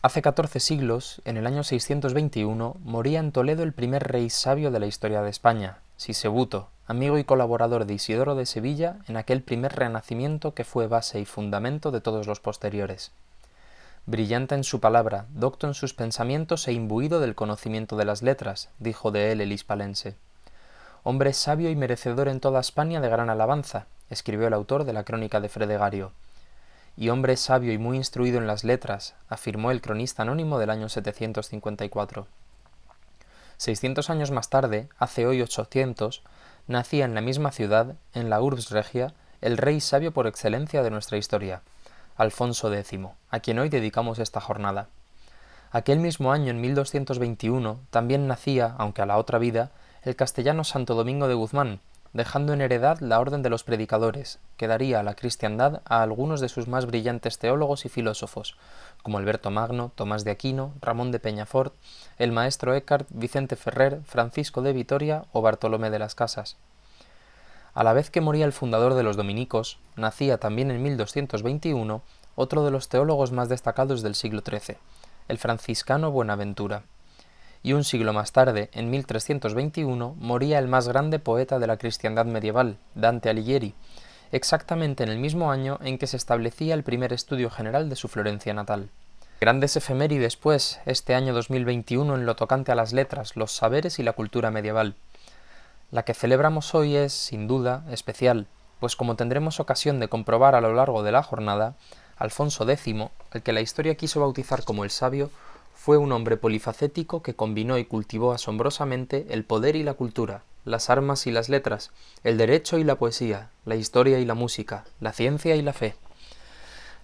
Hace 14 siglos, en el año 621, moría en Toledo el primer rey sabio de la historia de España, Sisebuto, amigo y colaborador de Isidoro de Sevilla en aquel primer renacimiento que fue base y fundamento de todos los posteriores. Brillante en su palabra, docto en sus pensamientos e imbuido del conocimiento de las letras, dijo de él el hispalense. Hombre sabio y merecedor en toda España de gran alabanza, escribió el autor de la crónica de Fredegario. Y hombre sabio y muy instruido en las letras, afirmó el cronista anónimo del año 754. 600 años más tarde, hace hoy 800, nacía en la misma ciudad, en la Urbs Regia, el rey sabio por excelencia de nuestra historia, Alfonso X, a quien hoy dedicamos esta jornada. Aquel mismo año, en 1221, también nacía, aunque a la otra vida, el castellano Santo Domingo de Guzmán, dejando en heredad la orden de los predicadores, que daría a la cristiandad a algunos de sus más brillantes teólogos y filósofos, como Alberto Magno, Tomás de Aquino, Ramón de Peñafort, el maestro Eckhart, Vicente Ferrer, Francisco de Vitoria o Bartolomé de las Casas. A la vez que moría el fundador de los dominicos, nacía también en 1221 otro de los teólogos más destacados del siglo XIII, el franciscano Buenaventura. Y un siglo más tarde, en 1321, moría el más grande poeta de la cristiandad medieval, Dante Alighieri, exactamente en el mismo año en que se establecía el primer estudio general de su Florencia natal. Grandes efemérides, pues, este año 2021 en lo tocante a las letras, los saberes y la cultura medieval. La que celebramos hoy es, sin duda, especial, pues como tendremos ocasión de comprobar a lo largo de la jornada, Alfonso X, el que la historia quiso bautizar como el Sabio, fue un hombre polifacético que combinó y cultivó asombrosamente el poder y la cultura, las armas y las letras, el derecho y la poesía, la historia y la música, la ciencia y la fe.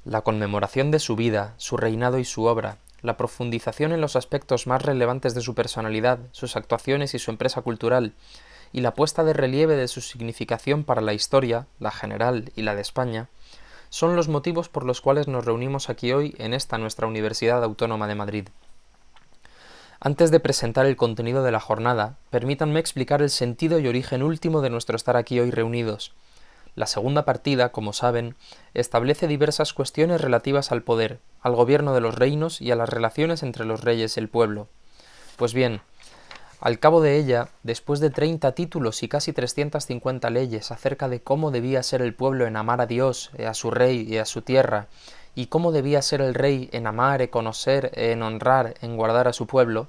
La conmemoración de su vida, su reinado y su obra, la profundización en los aspectos más relevantes de su personalidad, sus actuaciones y su empresa cultural, y la puesta de relieve de su significación para la historia, la general y la de España, son los motivos por los cuales nos reunimos aquí hoy en esta nuestra Universidad Autónoma de Madrid. Antes de presentar el contenido de la jornada, permítanme explicar el sentido y origen último de nuestro estar aquí hoy reunidos. La segunda partida, como saben, establece diversas cuestiones relativas al poder, al gobierno de los reinos y a las relaciones entre los reyes y el pueblo. Pues bien, al cabo de ella, después de 30 títulos y casi 350 leyes acerca de cómo debía ser el pueblo en amar a Dios, a su rey y a su tierra, y cómo debía ser el rey en amar, en conocer, en honrar, en guardar a su pueblo,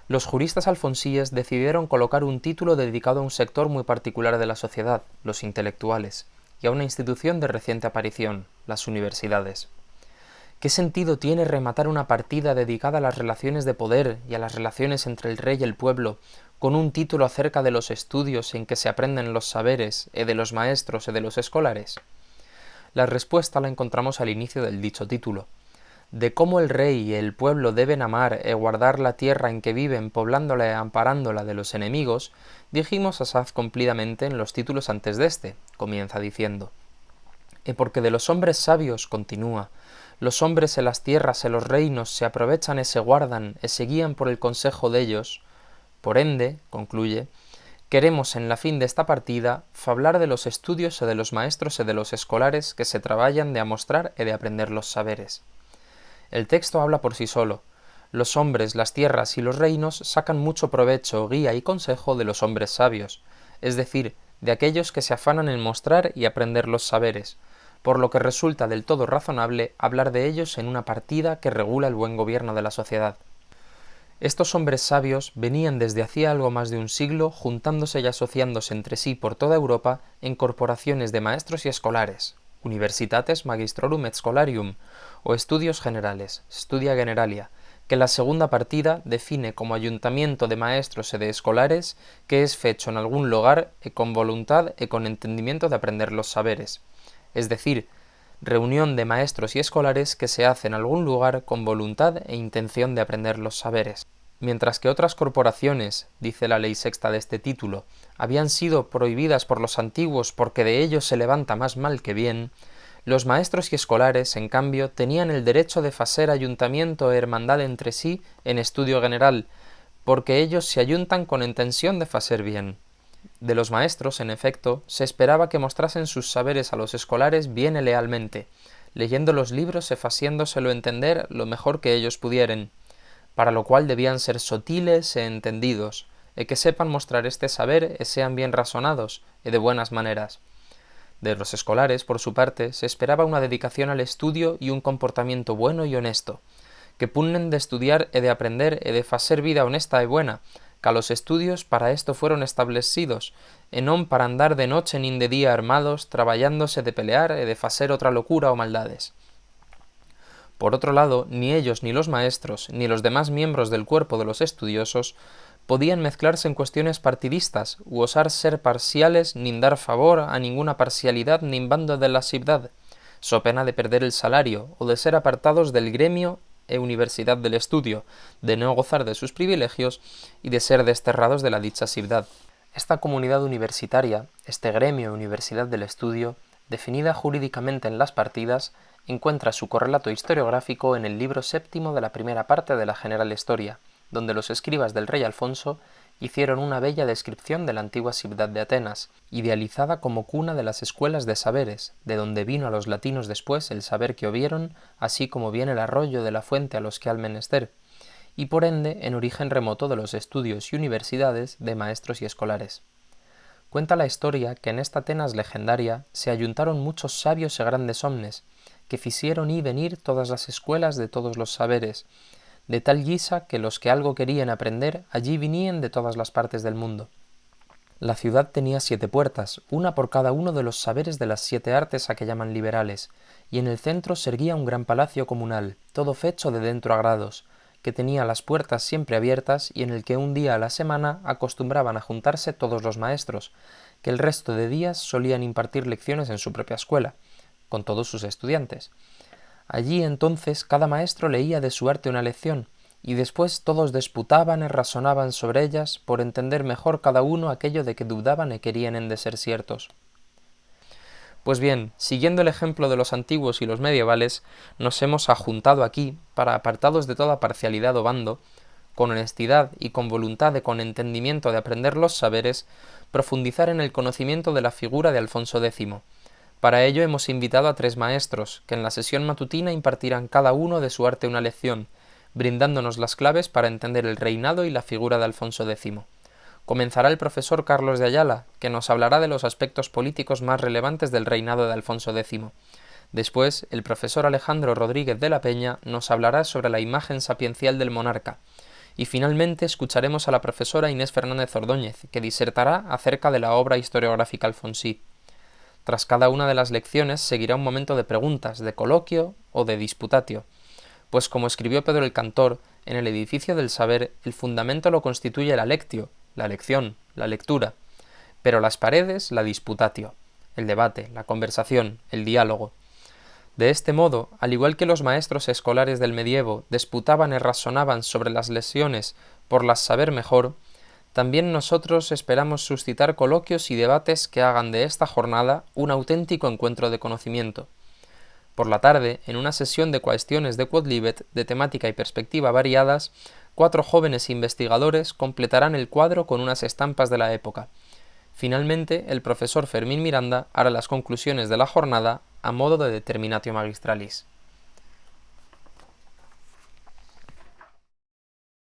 los juristas alfonsíes decidieron colocar un título dedicado a un sector muy particular de la sociedad, los intelectuales, y a una institución de reciente aparición, las universidades. ¿Qué sentido tiene rematar una partida dedicada a las relaciones de poder y a las relaciones entre el rey y el pueblo, con un título acerca de los estudios en que se aprenden los saberes, de los maestros y de los escolares? La respuesta la encontramos al inicio del dicho título. De cómo el rey y el pueblo deben amar e guardar la tierra en que viven, poblándola y amparándola de los enemigos, dijimos asaz cumplidamente en los títulos antes de este, comienza diciendo. Porque de los hombres sabios, continúa, los hombres en las tierras, en los reinos, se aprovechan y se guardan, y se guían por el consejo de ellos. Por ende, concluye, queremos en la fin de esta partida fablar de los estudios y de los maestros y de los escolares que se trabajan de amostrar y de aprender los saberes. El texto habla por sí solo. Los hombres, las tierras y los reinos sacan mucho provecho, guía y consejo de los hombres sabios, es decir, de aquellos que se afanan en mostrar y aprender los saberes, por lo que resulta del todo razonable hablar de ellos en una partida que regula el buen gobierno de la sociedad. Estos hombres sabios venían desde hacía algo más de un siglo juntándose y asociándose entre sí por toda Europa en corporaciones de maestros y escolares, Universitates Magistrorum et Scholarium, o estudios generales, Studia Generalia, que la segunda partida define como ayuntamiento de maestros y de escolares que es fecho en algún lugar y con voluntad y con entendimiento de aprender los saberes, es decir, reunión de maestros y escolares que se hace en algún lugar con voluntad e intención de aprender los saberes. Mientras que otras corporaciones, dice la ley sexta de este título, habían sido prohibidas por los antiguos porque de ellos se levanta más mal que bien, los maestros y escolares, en cambio, tenían el derecho de facer ayuntamiento e hermandad entre sí en estudio general, porque ellos se ayuntan con intención de facer bien. De los maestros, en efecto, se esperaba que mostrasen sus saberes a los escolares bien y lealmente, leyendo los libros e faciéndoselo entender lo mejor que ellos pudieren, para lo cual debían ser sotiles e entendidos, e que sepan mostrar este saber e sean bien razonados, e de buenas maneras. De los escolares, por su parte, se esperaba una dedicación al estudio y un comportamiento bueno y honesto, que punen de estudiar e de aprender e de facer vida honesta e buena, que los estudios para esto fueron establecidos, e non para andar de noche nin de día armados, traballándose de pelear e de facer otra locura o maldades. Por otro lado, ni ellos ni los maestros, ni los demás miembros del cuerpo de los estudiosos, podían mezclarse en cuestiones partidistas, u osar ser parciales, nin dar favor a ninguna parcialidad nin bando de la ciudad, so pena de perder el salario, o de ser apartados del gremio e universidad del estudio, de no gozar de sus privilegios y de ser desterrados de la dicha ciudad. Esta comunidad universitaria, este gremio e universidad del estudio, definida jurídicamente en las partidas, encuentra su correlato historiográfico en el libro séptimo de la primera parte de la General Historia, donde los escribas del rey Alfonso hicieron una bella descripción de la antigua ciudad de Atenas, idealizada como cuna de las escuelas de saberes, de donde vino a los latinos después el saber que hubieron, así como viene el arroyo de la fuente a los que al menester, y por ende en origen remoto de los estudios y universidades de maestros y escolares. Cuenta la historia que en esta Atenas legendaria se ayuntaron muchos sabios y grandes homnes, que ficieron y venir todas las escuelas de todos los saberes, de tal guisa que los que algo querían aprender allí vinían de todas las partes del mundo. La ciudad tenía 7 puertas, una por cada uno de los saberes de las 7 artes a que llaman liberales, y en el centro se erguía un gran palacio comunal, todo fecho de dentro a grados, que tenía las puertas siempre abiertas y en el que un día a la semana acostumbraban a juntarse todos los maestros, que el resto de días solían impartir lecciones en su propia escuela, con todos sus estudiantes. Allí entonces cada maestro leía de su arte una lección, y después todos disputaban y razonaban sobre ellas por entender mejor cada uno aquello de que dudaban y querían en de ser ciertos. Pues bien, siguiendo el ejemplo de los antiguos y los medievales, nos hemos ajuntado aquí, para apartados de toda parcialidad o bando, con honestidad y con voluntad de con entendimiento de aprender los saberes, profundizar en el conocimiento de la figura de Alfonso X. Para ello hemos invitado a 3 maestros, que en la sesión matutina impartirán cada uno de su arte una lección, brindándonos las claves para entender el reinado y la figura de Alfonso X. Comenzará el profesor Carlos de Ayala, que nos hablará de los aspectos políticos más relevantes del reinado de Alfonso X. Después, el profesor Alejandro Rodríguez de la Peña nos hablará sobre la imagen sapiencial del monarca. Y finalmente escucharemos a la profesora Inés Fernández Ordóñez, que disertará acerca de la obra historiográfica alfonsí. Tras cada una de las lecciones seguirá un momento de preguntas, de coloquio o de disputatio, pues como escribió Pedro el Cantor, en el edificio del saber el fundamento lo constituye la lectio, la lección, la lectura, pero las paredes la disputatio, el debate, la conversación, el diálogo. De este modo, al igual que los maestros escolares del medievo disputaban y razonaban sobre las lecciones por las saber mejor, también nosotros esperamos suscitar coloquios y debates que hagan de esta jornada un auténtico encuentro de conocimiento. Por la tarde, en una sesión de cuestiones de Quodlibet de temática y perspectiva variadas, 4 jóvenes investigadores completarán el cuadro con unas estampas de la época. Finalmente, el profesor Fermín Miranda hará las conclusiones de la jornada a modo de determinatio magistralis.